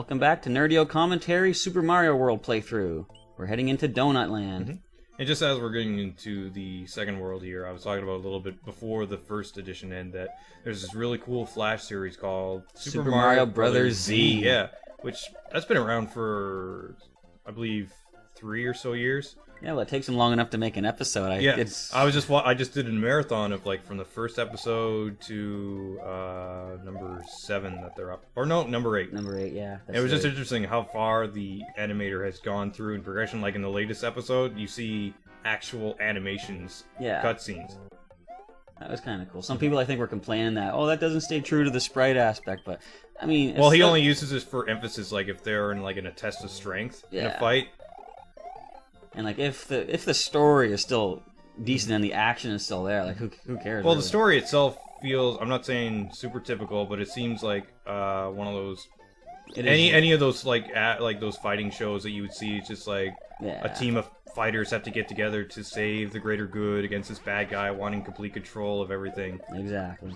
Welcome back to Nerdio Commentaries Super Mario World playthrough. We're heading into Donut Land. And just as we're getting into the second world here, I was talking about a little bit before the first edition end that there's this really cool Flash series called Super Mario Brothers Z. Yeah, which that's been around for, I believe, 3 or so years. Yeah, well, it takes them long enough to make an episode. I just did a marathon of like from the first episode to number 7 that they're up, or no, number 8. Number 8, yeah. It was just interesting how far the animator has gone through in progression. Like in the latest episode, you see actual animations, cutscenes. That was kind of cool. Some people I think were complaining that that doesn't stay true to the sprite aspect, but I mean, well, he only uses this for emphasis, like if they're in a test of strength in a fight. And like if the story is still decent and the action is still there, like who cares? Well, really? The story itself feels, I'm not saying super typical, but it seems like one of those any of those like those fighting shows that you would see. It's just like a team of fighters have to get together to save the greater good against this bad guy wanting complete control of everything. Exactly.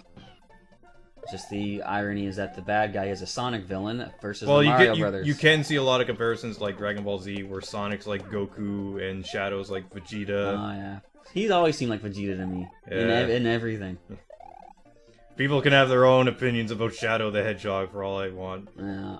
Just the irony is that the bad guy is a Sonic villain versus the Mario Brothers. You can see a lot of comparisons like Dragon Ball Z, where Sonic's like Goku and Shadow's like Vegeta. Oh yeah, he's always seemed like Vegeta to me in everything. People can have their own opinions about Shadow the Hedgehog for all I want. Yeah.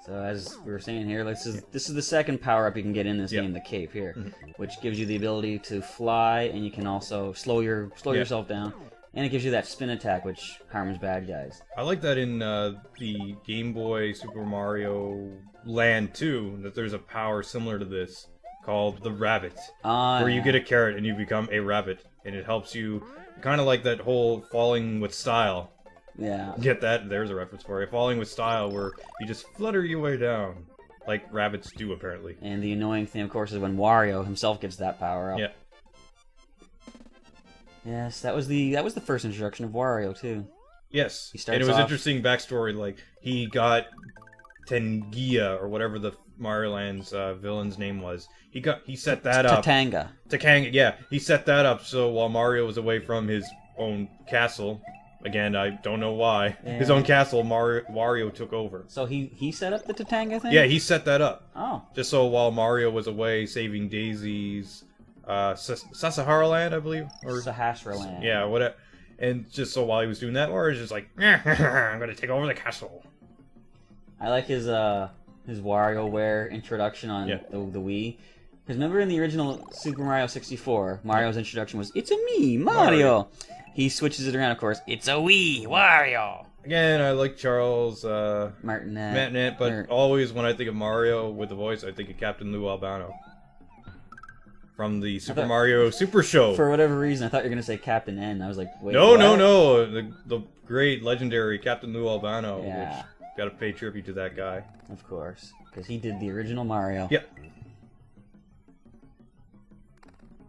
So as we were saying here, this is the second power up you can get in this game, the cape here, which gives you the ability to fly, and you can also slow yourself down. And it gives you that spin attack, which harms bad guys. I like that in the Game Boy Super Mario Land 2, that there's a power similar to this called the Rabbit, where you get a carrot and you become a rabbit, and it helps you, kind of like that whole falling with style. Yeah. Get that? There's a reference for it. Falling with style, where you just flutter your way down, like rabbits do apparently. And the annoying thing, of course, is when Wario himself gets that power up. Yeah. Yes, that was the first introduction of Wario too. Yes, and it was interesting backstory. Like he got Tengia or whatever the Mario Land's villain's name was. He set that up. Tatanga, yeah. He set that up so while Mario was away from his own castle, again I don't know why, his own castle, Wario took over. So he set up the Tatanga thing. Yeah, he set that up. Oh. Just so while Mario was away saving Daisy's. Sasahara Land, I believe, or Sahasra Land. Yeah, whatever. And just so while he was doing that, Mario's just like, I'm gonna take over the castle. I like his WarioWare introduction on the Wii. Because remember in the original Super Mario 64, Mario's introduction was, "It's a me, Mario." He switches it around, of course. "It's a Wii, Wario." Again, I like Charles Martinet, but always when I think of Mario with the voice, I think of Captain Lou Albano. From the Super Mario Super Show. For whatever reason, I thought you were going to say Captain N. I was like, wait, No. what? The great, legendary Captain Lou Albano. Yeah. Which, gotta pay tribute to that guy. Of course. Because he did the original Mario. Yep.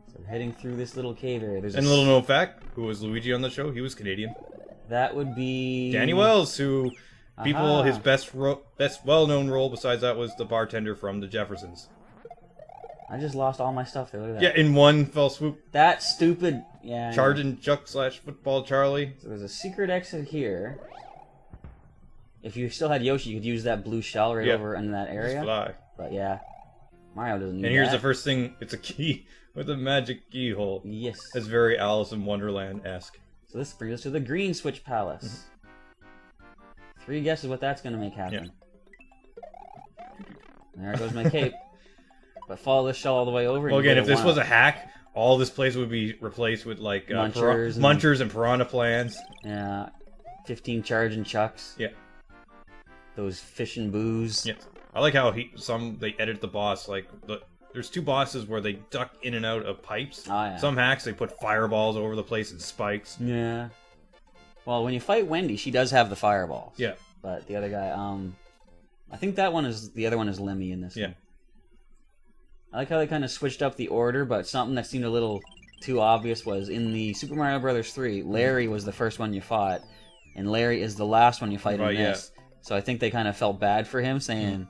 So we're heading through this little cave area. And a little known fact, who was Luigi on the show? He was Canadian. That would be... Danny Wells, who... his best well-known role besides that was the bartender from The Jeffersons. I just lost all my stuff there. Look at that. Yeah, in one fell swoop. That stupid... Yeah. Charging Chuck / Football Charlie. So there's a secret exit here. If you still had Yoshi, you could use that blue shell right over in that area. Just fly. But yeah, Mario doesn't need that. And here's the first thing. It's a key with a magic keyhole. Yes. It's very Alice in Wonderland-esque. So this brings us to the Green Switch Palace. 3 guesses what that's going to make happen. Yeah. There goes my cape. But follow this shell all the way over. Well, again, if this was a hack, all this place would be replaced with like munchers and piranha plants. Yeah, 15 charging chucks. Yeah, those fish and booze. Yeah, I like how they edit the boss. Like there's 2 bosses where they duck in and out of pipes. Oh, yeah. Some hacks they put fireballs over the place and spikes. Yeah. Well, when you fight Wendy, she does have the fireballs. Yeah. But the other guy, I think the other one is Lemmy in this. Yeah. One. I like how they kind of switched up the order, but something that seemed a little too obvious was in the Super Mario Brothers 3, Larry was the first one you fought, and Larry is the last one you fight in this. So I think they kind of felt bad for him, saying,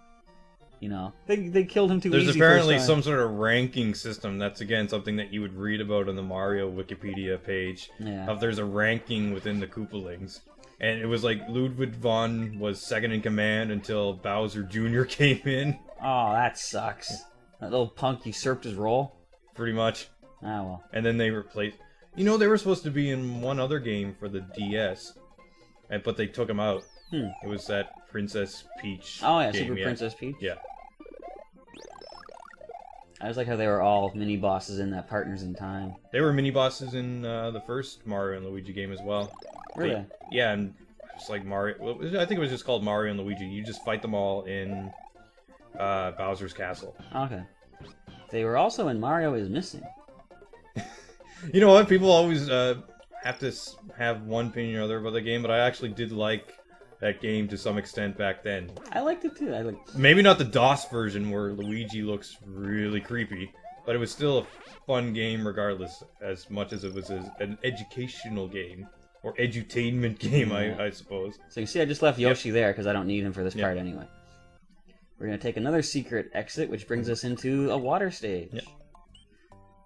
you know, they killed him too easy. There's apparently some sort of ranking system. That's, again, something that you would read about on the Mario Wikipedia page. Yeah. There's a ranking within the Koopalings. And it was like Ludwig von was second in command until Bowser Jr. came in. Oh, that sucks. That little punk usurped his role. Pretty much. Ah, well. And then they replaced... You know, they were supposed to be in one other game for the DS. But they took him out. It was that Princess Peach game, Super Princess Peach? Yeah. I just like how they were all mini-bosses in that Partners in Time. They were mini-bosses in the first Mario and Luigi game as well. Were they? Yeah, and just like Mario... Well, I think it was just called Mario and Luigi. You just fight them all in Bowser's Castle. Okay. They were also in Mario is Missing. You know what? People always have to have one opinion or other about the game, but I actually did like that game to some extent back then. I liked it too. Maybe not the DOS version where Luigi looks really creepy, but it was still a fun game regardless, as much as it was an educational game. Or edutainment game, I suppose. So you see I just left Yoshi there because I don't need him for this part anyway. We're going to take another secret exit, which brings us into a water stage. Yep.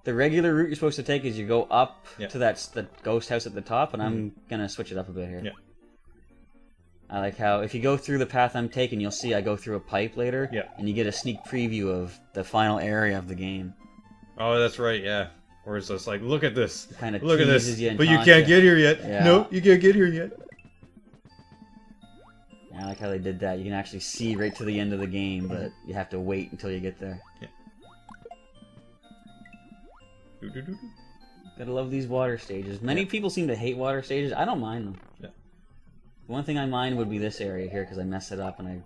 The regular route you're supposed to take is you go up to the ghost house at the top, and I'm going to switch it up a bit here. Yeah. I like how if you go through the path I'm taking, you'll see I go through a pipe later, and you get a sneak preview of the final area of the game. Oh, that's right, yeah. Where it's just like, look at this, kind of look at this, but you can't get here yet. Yeah. No, you can't get here yet. I like how they did that. You can actually see right to the end of the game, but you have to wait until you get there. Yeah. Gotta love these water stages. Many people seem to hate water stages. I don't mind them. Yeah. The one thing I mind would be this area here because I messed it up, and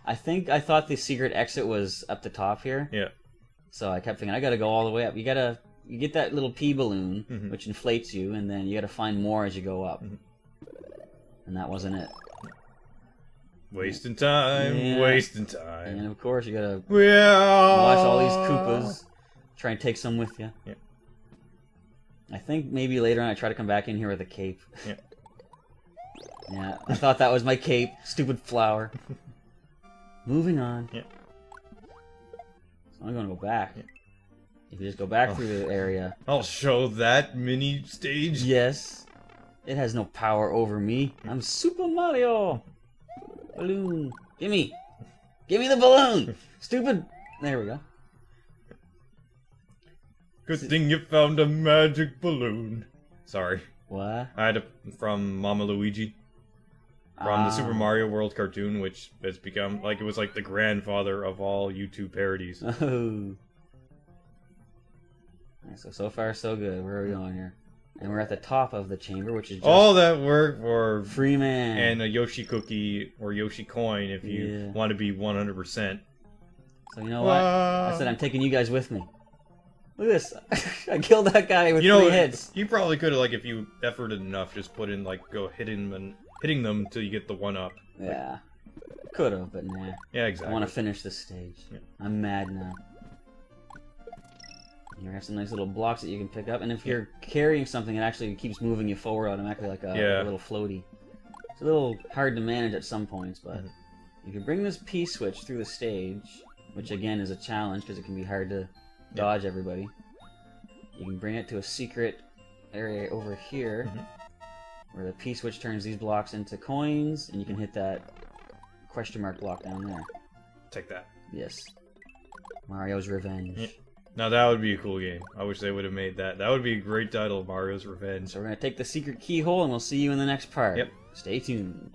I thought the secret exit was up the top here. Yeah. So I kept thinking I gotta go all the way up. You get that little pea balloon which inflates you, and then you gotta find more as you go up. And that wasn't it. Wasting time, wasting time. And of course you gotta watch all these Koopas. Try and take some with you. Yeah. I think maybe later on I try to come back in here with a cape. Yeah. Yeah, I thought that was my cape. Stupid flower. Moving on. Yeah. So I'm gonna go back. Yeah. If you just go back through the area. I'll show that mini stage. Yes. It has no power over me. I'm Super Mario. Balloon. Gimme. Gimme the balloon. Stupid. There we go. Good thing you found a magic balloon. Sorry. What? I had it from Mama Luigi. From the Super Mario World cartoon, which has become, like, it was like the grandfather of all YouTube parodies. Oh. So far so good. Where are we going here? And we're at the top of the chamber, which is just all that work for Freeman and a Yoshi cookie or Yoshi coin if you want to be 100%. So you know what? I said I'm taking you guys with me. Look at this! I killed that guy with 3 hits. You probably could have, like, if you efforted enough, just put in, like, go hitting them until you get the 1-up. Yeah, could have, but nah. Yeah, exactly. I want to finish this stage. Yeah. I'm mad now. You have some nice little blocks that you can pick up, and if you're carrying something, it actually keeps moving you forward automatically, like a little floaty. It's a little hard to manage at some points, but if you bring this P-switch through the stage, which again is a challenge because it can be hard to dodge everybody, you can bring it to a secret area over here, where the P-switch turns these blocks into coins, and you can hit that question mark block down there. Take that. Yes. Mario's Revenge. Yeah. Now that would be a cool game. I wish they would have made that. That would be a great title, Mario's Revenge. So we're going to take the secret keyhole, and we'll see you in the next part. Yep. Stay tuned.